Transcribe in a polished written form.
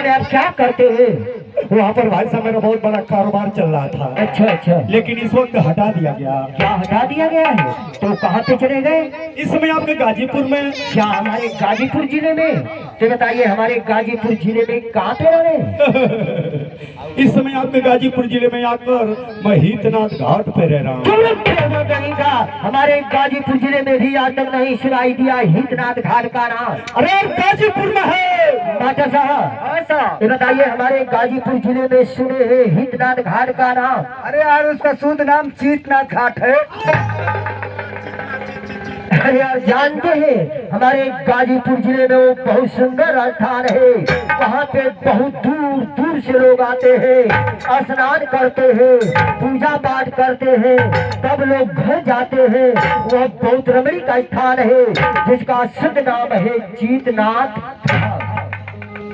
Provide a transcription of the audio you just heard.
में आप क्या करते हैं? वहाँ पर भाई साहब मेरा बहुत बड़ा कारोबार चल रहा था। अच्छा अच्छा। लेकिन इस वक्त हटा दिया गया। क्या हटा दिया गया है? तो कहाँ पे चले गए? इस समय आपके गाजीपुर में। क्या हमारे गाजीपुर जिले में? तो बताइए हमारे गाजीपुर जिले में कहाँ पे रहे? इस समय आपके गाजीपुर जिले में आकर मैं हितनाथ घाट पे रह रहा हूँ। हमारे गाजीपुर जिले में भी आज तक नहीं सुनाई दिया हितनाथ घाट का नाम। अरे गाजीपुर में है मास्टर साहब, ये बताइए हमारे गाजीपुर जिले में सुने हैं हितनाथ घाट का नाम? अरे यार उसका शुद्ध नाम चीतनाथ घाट है। अरे यार जानते हैं हमारे गाजीपुर जिले में वो बहुत सुंदर स्थान है। वहाँ पे बहुत दूर दूर से लोग आते हैं, स्नान करते हैं, पूजा पाठ करते हैं, तब लोग घर जाते हैं। वह बहुत रमणीय का स्थान है जिसका शुद्ध नाम है चीतनाथ।